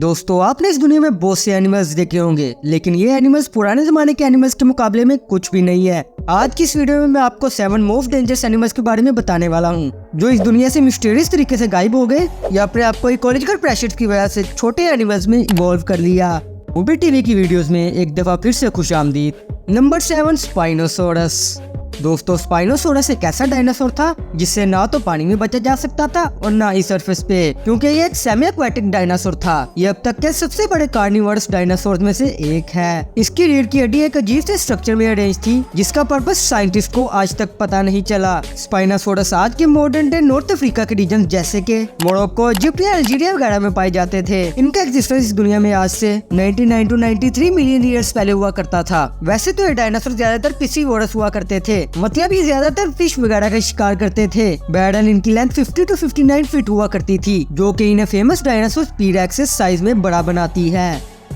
दोस्तों आपने इस दुनिया में बहुत से एनिमल्स देखे होंगे, लेकिन ये एनिमल्स पुराने जमाने के एनिमल्स के मुकाबले में कुछ भी नहीं है। आज की इस वीडियो में मैं आपको 7 मोस्ट डेंजरस एनिमल्स के बारे में बताने वाला हूँ, जो इस दुनिया से मिस्टीरियस तरीके से गायब हो गए या फिर आपको इकोलॉजिकल प्रेशर की वजह से छोटे एनिमल्स में इवॉल्व कर लिया। मूवी टीवी की वीडियोस में एक दफा फिर से खुशामदीद। Number 7, spinosaurus. दोस्तों स्पाइनोसोरस एक ऐसा डायनासोर था जिससे ना तो पानी में बचा जा सकता था और ना ही सरफेस पे, क्योंकि ये एक सेमी एक्वाटिक डायनासोर था। ये अब तक के सबसे बड़े कार्निवोरस डायनासोर में से एक है। इसकी रीढ़ की हड्डी एक अजीब से स्ट्रक्चर में अरेंज थी, जिसका पर्पस साइंटिस्ट को आज तक पता नहीं चला। स्पाइनोसोरस आज के मॉडर्न डे नॉर्थ अफ्रीका के रीजन जैसे के मोरक्को, इजिप्ट या अल्जीरिया वगैरह में पाए जाते थे। इनका एग्जिस्टेंस इस दुनिया में आज से 99 to 93 मिलियन ईयर्स पहले हुआ करता था। वैसे तो ये डायनासोर ज्यादातर पिसीवोरस हुआ करते थे, मतलब ये ज्यादातर फिश वगैरह का शिकार करते थे। बैडल इनकी लेंथ 50 to 59 फीट हुआ करती थी, जो कि इन्हें फेमस डायनासोर पीरेक्सिस साइज में बड़ा बनाती है।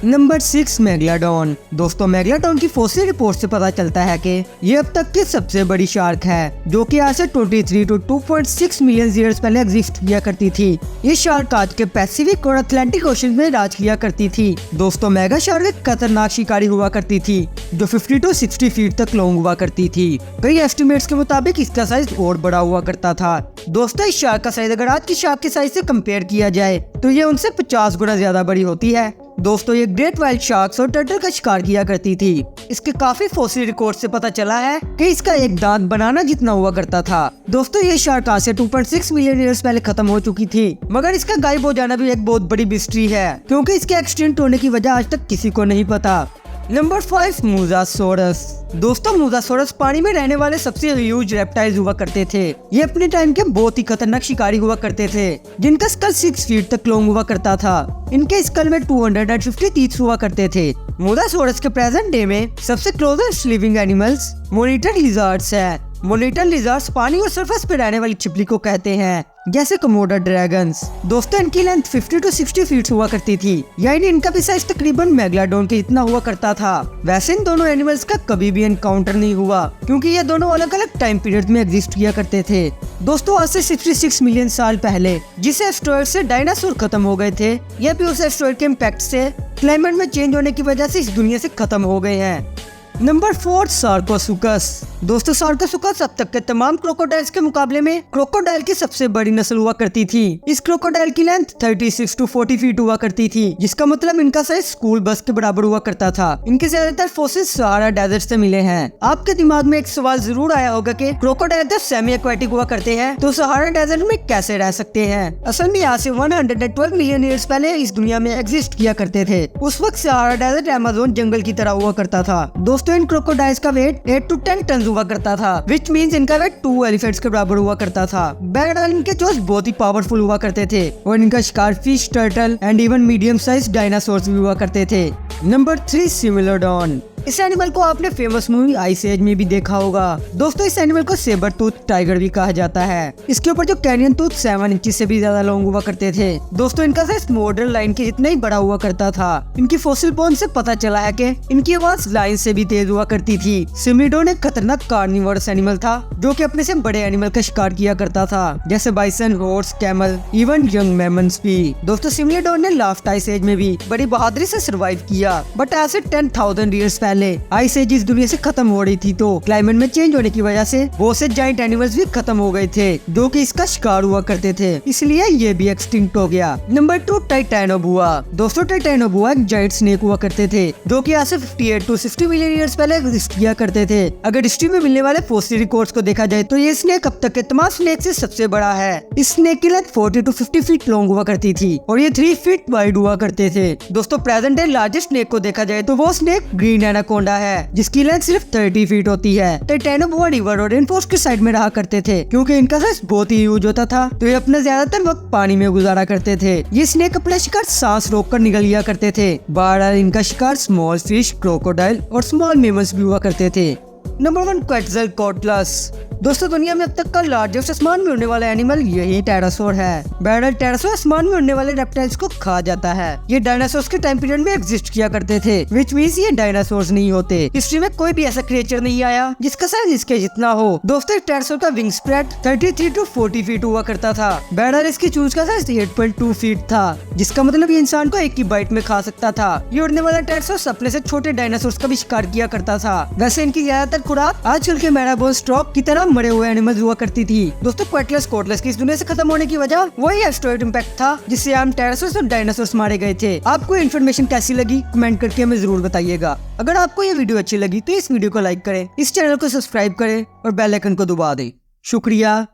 Number 6, megalodon. दोस्तों मेगलाडोन की फॉसिल रिपोर्ट से पता चलता है कि ये अब तक की सबसे बड़ी शार्क है, जो कि आज से 23 to 2.6 मिलियन ईयर्स पहले एग्जिस्ट किया करती थी। ये शार्क आज के पैसिफिक और अटलांटिक ओशन में राज किया करती थी। दोस्तों मेगा शार्क एक खतरनाक शिकारी हुआ करती थी, जो 50 to 60 फीट तक लॉन्ग हुआ करती थी। कई एस्टिमेट्स के मुताबिक इसका साइज और बड़ा हुआ करता था। दोस्तों इस शार्क का साइज अगर आज की शार्क के साइज से कंपेयर किया जाए तो ये उनसे 50 गुना ज्यादा बड़ी होती है। दोस्तों ये ग्रेट वाइल्ड शार्क्स और टर्टल का शिकार किया करती थी। इसके काफी फॉसिल रिकॉर्ड से पता चला है कि इसका एक दांत बनाना जितना हुआ करता था। दोस्तों ये शार्क आज से 2.6 मिलियन ईयर्स पहले खत्म हो चुकी थी, मगर इसका गायब हो जाना भी एक बहुत बड़ी मिस्ट्री है, क्योंकि इसके एक्सटिंक्ट होने की वजह आज तक किसी को नहीं पता। Number 5, mosasaurus. दोस्तों मोसासोरस पानी में रहने वाले सबसे ह्यूज रेप्टाइल्स हुआ करते थे। ये अपने टाइम के बहुत ही खतरनाक शिकारी हुआ करते थे, जिनका स्कल 6 फीट तक लॉन्ग हुआ करता था। इनके स्कल में 250 टीथ हुआ करते थे। मोसासोरस के प्रेजेंट डे में सबसे closest living animals monitor lizards है। मोनिटर लिजार्ड्स पानी और सरफेस पे रहने वाली छिपकली को कहते हैं, जैसे कोमोडो ड्रैगन्स। दोस्तों इनकी लेंथ 50 to 60 फीट हुआ करती थी, यानी इनका भी साइज तकरीबन मेगलाडोन के इतना हुआ करता था। वैसे इन दोनों एनिमल्स का कभी भी एनकाउंटर नहीं हुआ, क्योंकि ये दोनों अलग अलग टाइम पीरियड में एग्जिस्ट किया करते थे। दोस्तों आज से 66 मिलियन साल पहले जिस एस्टेरॉयड से डायनासोर खत्म हो गए थे, यह भी उस एस्टेरॉयड के इम्पैक्ट से क्लाइमेट में चेंज होने की वजह से इस दुनिया से खत्म हो गए हैं। नंबर 4, सार्कोसुकस। दोस्तों सार्कोसुकस अब तक के तमाम क्रोकोडाइल्स के मुकाबले में क्रोकोडाइल की सबसे बड़ी नस्ल हुआ करती थी। इस क्रोकोडाइल की लेंथ 36 to 40 फीट हुआ करती थी, जिसका मतलब इनका साइज स्कूल बस के बराबर हुआ करता था। इनके ज्यादातर फॉसिल्स सहारा डेजर्ट से मिले हैं। आपके दिमाग में एक सवाल जरूर आया होगा कि क्रोकोडाइल जब सेमी एक्वाटिक हुआ करते हैं तो सहारा डेजर्ट में कैसे रह सकते हैं। असल में आज से 112 मिलियन ईयर्स पहले इस दुनिया में एग्जिस्ट किया करते थे। उस वक्त सहारा डेजर्ट अमेज़न जंगल की तरह हुआ करता था। दोस्तों इन क्रोकोडाइल्स का वेट 8 to 10 टन हुआ करता था, विच मीन्स इनका वेट 2 एलिफेंट्स के बराबर हुआ करता था। बैगडाल इनके चोच बहुत ही पावरफुल हुआ करते थे और इनका शिकार fish, turtle and even medium size dinosaurs भी हुआ करते थे। नंबर 3, सिमिलोडॉन। इस एनिमल को आपने फेमस मूवी आइस एज में भी देखा होगा। दोस्तों इस एनिमल को सेबर टूथ टाइगर भी कहा जाता है। इसके ऊपर जो कैनियन टूथ 7 इंच से भी ज्यादा लॉन्ग हुआ करते थे। दोस्तों इनका साइज मॉडर्न लाइन के इतना ही बड़ा हुआ करता था। इनकी फॉसिल बोन से पता चला है कि इनकी आवाज लाइन से भी तेज हुआ करती थी। सिमिलोडॉन एक खतरनाक कार्निवोरस एनिमल था, जो कि अपने से बड़े एनिमल का शिकार किया करता था, जैसे bison, horse, camel, even young mammals भी। दोस्तों सिमिलोडॉन ने लास्ट आइस एज में भी बड़ी बहादुरी से सर्वाइव किया, बट ऐसे 10,000 ईयर्स पहले आइस एज इस दुनिया से खत्म हो रही थी, तो क्लाइमेट में चेंज होने की वजह से बहुत से जायंट एनिमल्स भी खत्म हो गए थे, जो कि इसका शिकार हुआ करते थे, इसलिए ये भी एक्सटिंक्ट हो गया। नंबर 2, टाइटैनोबुआ। दोस्तों टाइटैनोबुआ एक जायंट स्नेक हुआ करते थे, जो कि आज से 58 to 60 मिलियन ईयर्स पहले एग्जिस्ट किया करते थे। अगर हिस्ट्री में मिलने वाले फॉसिल रिकॉर्ड्स को देखा जाए तो ये स्नेक अब तक के तमाम स्नेक से सबसे बड़ा है। इस स्नेक की लेंथ 40 to 50 फीट लॉन्ग हुआ करती थी और ये 3 फीट वाइड हुआ करते थे। दोस्तों प्रेजेंट डे लार्जेस्ट स्नेक को देखा जाए तो वो स्नेक ग्रीन एनाकोंडा है, जिसकी लेंथ सिर्फ 30 फीट होती है। टाइटैनोबुआ रिवर और रेनफॉरेस्ट की साइड में रहा करते थे, क्योंकि इनका साइज बहुत ही ह्यूज होता था, तो ये अपना ज्यादातर वक्त पानी में गुजारा करते थे। ये स्नेक अपना शिकार सांस रोककर निगल लिया करते थे। बार इनका शिकार स्मॉल फिश, क्रोकोडाइल और स्मॉल मेमल्स भी हुआ करते थे। नंबर 1, क्वेटज़लकोट्लस। दोस्तों दुनिया में अब तक का लार्जेस्ट आसमान में उड़ने वाला एनिमल यही डायनासोर है। बैरल डायनासोर आसमान में उड़ने वाले रेप्टाइल्स को खा जाता है। ये डायनासोर्स के टाइम पीरियड में एग्जिस्ट किया करते थे, विच मींस ये डायनासोर्स नहीं होते। हिस्ट्री में कोई भी ऐसा क्रिएचर नहीं आया जिसका साइज इसके जितना हो। दोस्तों डायनासोर का विंग स्प्रेड 33 to 40 फीट हुआ करता था। बैरल इसकी चूंच का साइज 8.2 फीट था, जिसका मतलब ये इंसान को एक ही बाइट में खा सकता था। ये उड़ने वाला डायनासोर अपने से छोटे डायनासोर्स का भी शिकार किया करता था। वैसे इनकी ज्यादातर खुराक आजकल के मैराबोन स्टॉक की तरह मरे हुए एनिमल्स हुआ करती थी। दोस्तों क्वेटलेस कोटलेस की इस दुनिया से खत्म होने की वजह वही एस्टेरॉयड इंपैक्ट था, जिससे आम टेरासोर्स और डायनासोर्स मारे गए थे। आपको इन्फॉर्मेशन कैसी लगी कमेंट करके हमें जरूर बताइएगा। अगर आपको ये वीडियो अच्छी लगी तो इस वीडियो को लाइक करें, इस चैनल को सब्सक्राइब करें और बेल आइकन को दबा दें। शुक्रिया।